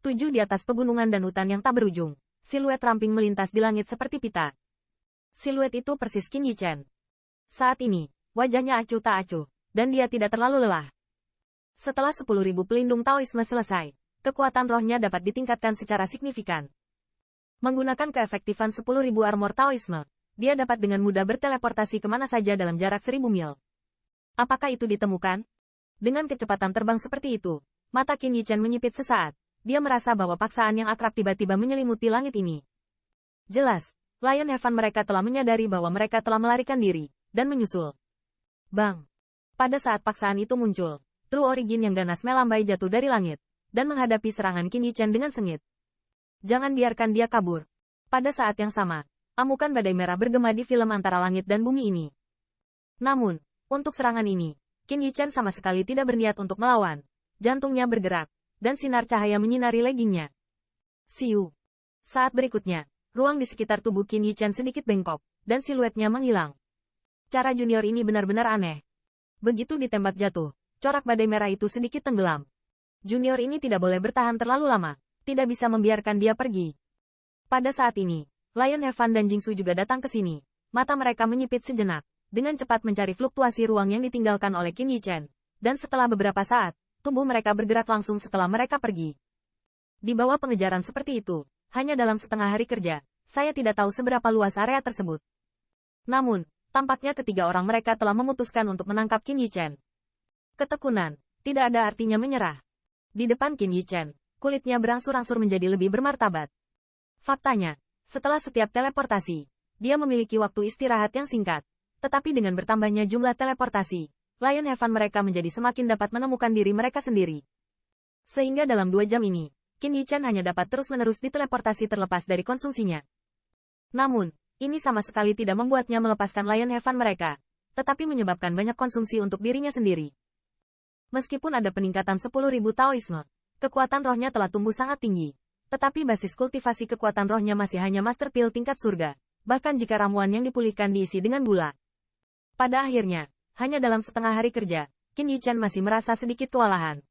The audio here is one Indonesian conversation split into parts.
7 di atas pegunungan dan hutan yang tak berujung. Siluet ramping melintas di langit seperti pita. Siluet itu persis Qin Yichen. Saat ini, wajahnya acuh tak acuh, dan dia tidak terlalu lelah. Setelah 10.000 pelindung Taoisme selesai, kekuatan rohnya dapat ditingkatkan secara signifikan. Menggunakan keefektifan 10.000 armor Taoisme, dia dapat dengan mudah berteleportasi kemana saja dalam jarak 1.000 mil. Apakah itu ditemukan? Dengan kecepatan terbang seperti itu, mata Qin Yichen menyipit sesaat. Dia merasa bahwa paksaan yang akrab tiba-tiba menyelimuti langit ini. Jelas, Lion Heaven mereka telah menyadari bahwa mereka telah melarikan diri, dan menyusul. Bang! Pada saat paksaan itu muncul, True Origin yang ganas melambai jatuh dari langit, dan menghadapi serangan Qin Yichen dengan sengit. Jangan biarkan dia kabur. Pada saat yang sama, amukan badai merah bergema di film antara langit dan bumi ini. Namun, untuk serangan ini, Qin Yichen sama sekali tidak berniat untuk melawan. Jantungnya bergerak, dan sinar cahaya menyinari leggingnya. Siu. Saat berikutnya, ruang di sekitar tubuh Qin Yichen sedikit bengkok, dan siluetnya menghilang. Cara junior ini benar-benar aneh. Begitu ditembak jatuh, corak badai merah itu sedikit tenggelam. Junior ini tidak boleh bertahan terlalu lama, tidak bisa membiarkan dia pergi. Pada saat ini, Lion Heaven dan Jingsu juga datang ke sini. Mata mereka menyipit sejenak, dengan cepat mencari fluktuasi ruang yang ditinggalkan oleh Qin Yichen. Dan setelah beberapa saat, tubuh mereka bergerak langsung setelah mereka pergi. Di bawah pengejaran seperti itu, hanya dalam setengah hari kerja, saya tidak tahu seberapa luas area tersebut. Namun, tampaknya ketiga orang mereka telah memutuskan untuk menangkap Qin Yichen. Ketekunan, tidak ada artinya menyerah. Di depan Qin Yichen, kulitnya berangsur-angsur menjadi lebih bermartabat. Faktanya, setelah setiap teleportasi, dia memiliki waktu istirahat yang singkat, tetapi dengan bertambahnya jumlah teleportasi, Lion Heaven mereka menjadi semakin dapat menemukan diri mereka sendiri. Sehingga dalam 2 jam ini, Qin Yichen hanya dapat terus-menerus diteleportasi terlepas dari konsumsinya. Namun, ini sama sekali tidak membuatnya melepaskan Lion Heaven mereka, tetapi menyebabkan banyak konsumsi untuk dirinya sendiri. Meskipun ada peningkatan 10.000 Taoisme, kekuatan rohnya telah tumbuh sangat tinggi, tetapi basis kultivasi kekuatan rohnya masih hanya Master Pil tingkat surga, bahkan jika ramuan yang dipulihkan diisi dengan gula. Pada akhirnya, hanya dalam setengah hari kerja, Qin Yichen masih merasa sedikit kewalahan.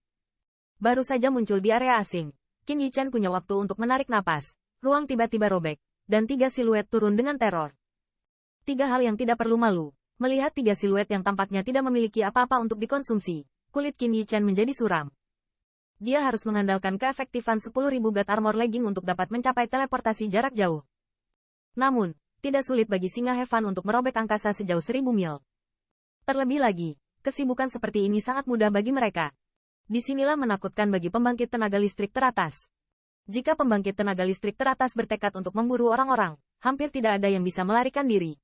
Baru saja muncul di area asing, Qin Yichen punya waktu untuk menarik napas, ruang tiba-tiba robek, dan 3 siluet turun dengan teror. 3 hal yang tidak perlu malu. Melihat 3 siluet yang tampaknya tidak memiliki apa-apa untuk dikonsumsi, kulit Qin Yichen menjadi suram. Dia harus mengandalkan keefektifan 10.000 God Armor Legging untuk dapat mencapai teleportasi jarak jauh. Namun, tidak sulit bagi Singa Heaven untuk merobek angkasa sejauh 1.000 mil. Terlebih lagi, kesibukan seperti ini sangat mudah bagi mereka. Disinilah menakutkan bagi pembangkit tenaga listrik teratas. Jika pembangkit tenaga listrik teratas bertekad untuk memburu orang-orang, hampir tidak ada yang bisa melarikan diri.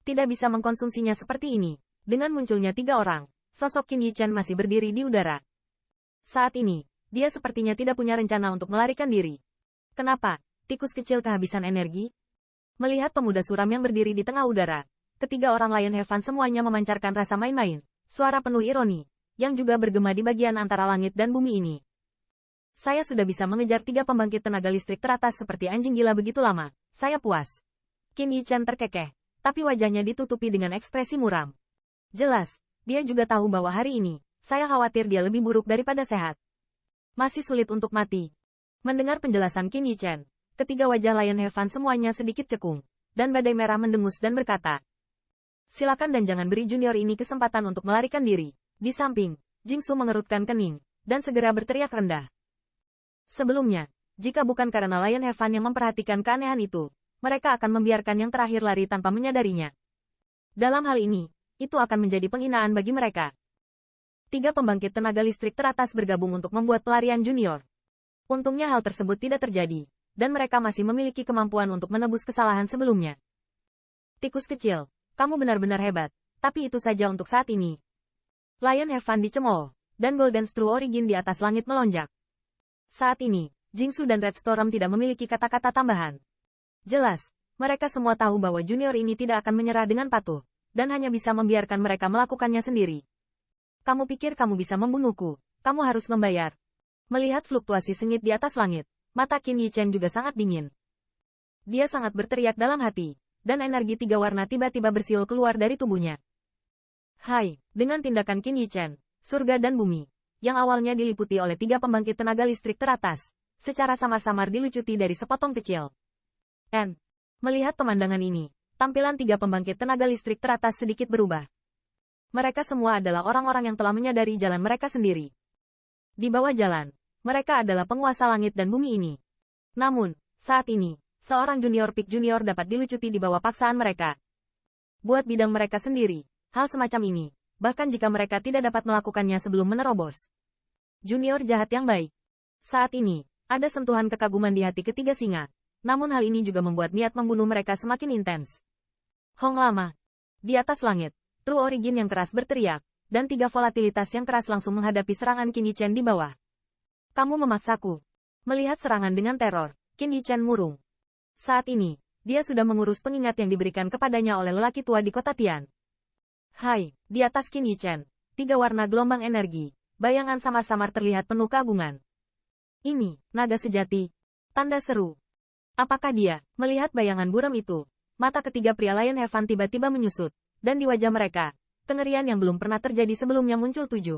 Tidak bisa mengkonsumsinya seperti ini. Dengan munculnya 3 orang, sosok Qin Yichen masih berdiri di udara. Saat ini, dia sepertinya tidak punya rencana untuk melarikan diri. Kenapa? Tikus kecil kehabisan energi? Melihat pemuda suram yang berdiri di tengah udara, ketiga orang Lion Heaven semuanya memancarkan rasa main-main, suara penuh ironi, yang juga bergema di bagian antara langit dan bumi ini. Saya sudah bisa mengejar 3 pembangkit tenaga listrik teratas seperti anjing gila begitu lama, saya puas. Qin Yichen terkekeh, tapi wajahnya ditutupi dengan ekspresi muram. Jelas, dia juga tahu bahwa hari ini, saya khawatir dia lebih buruk daripada sehat. Masih sulit untuk mati. Mendengar penjelasan Qin Yichen, ketiga wajah Lion Heaven semuanya sedikit cekung, dan badai merah mendengus dan berkata, silakan dan jangan beri junior ini kesempatan untuk melarikan diri. Di samping, Jingsu mengerutkan kening, dan segera berteriak rendah. Sebelumnya, jika bukan karena Lion Heaven yang memperhatikan keanehan itu, mereka akan membiarkan yang terakhir lari tanpa menyadarinya. Dalam hal ini, itu akan menjadi penghinaan bagi mereka. 3 pembangkit tenaga listrik teratas bergabung untuk membuat pelarian junior. Untungnya hal tersebut tidak terjadi, dan mereka masih memiliki kemampuan untuk menebus kesalahan sebelumnya. Tikus kecil, kamu benar-benar hebat, tapi itu saja untuk saat ini. Lion Heaven dicemooh, dan Golden True Origin di atas langit melonjak. Saat ini, Jingsu dan Red Storm tidak memiliki kata-kata tambahan. Jelas, mereka semua tahu bahwa junior ini tidak akan menyerah dengan patuh, dan hanya bisa membiarkan mereka melakukannya sendiri. Kamu pikir kamu bisa membunuhku, kamu harus membayar. Melihat fluktuasi sengit di atas langit, mata Qin Yichen juga sangat dingin. Dia sangat berteriak dalam hati, dan energi 3 warna tiba-tiba bersiul keluar dari tubuhnya. Hai, dengan tindakan Qin Yichen, surga dan bumi, yang awalnya diliputi oleh 3 pembangkit tenaga listrik teratas, secara samar-samar dilucuti dari sepotong kecil. Melihat pemandangan ini, tampilan tiga pembangkit tenaga listrik teratas sedikit berubah. Mereka semua adalah orang-orang yang telah menyadari jalan mereka sendiri. Di bawah jalan, mereka adalah penguasa langit dan bumi ini. Namun, saat ini, seorang junior peak junior dapat dilucuti di bawah paksaan mereka. Buat bidang mereka sendiri, hal semacam ini, bahkan jika mereka tidak dapat melakukannya sebelum menerobos. Junior jahat yang baik. Saat ini, ada sentuhan kekaguman di hati ketiga singa. Namun hal ini juga membuat niat membunuh mereka semakin intens. Hong Lama. Di atas langit, True Origin yang keras berteriak, dan tiga volatilitas yang keras langsung menghadapi serangan Qin Yichen di bawah. Kamu memaksaku. Melihat serangan dengan teror, Qin Yichen murung. Saat ini, dia sudah mengurus pengingat yang diberikan kepadanya oleh lelaki tua di kota Tian. Hai, di atas Qin Yichen, tiga warna gelombang energi, bayangan samar-samar terlihat penuh keagungan. Ini, naga sejati. Tanda seru. Apakah dia, melihat bayangan buram itu, mata ketiga pria Lion Heaven tiba-tiba menyusut, dan di wajah mereka, kengerian yang belum pernah terjadi sebelumnya muncul 7.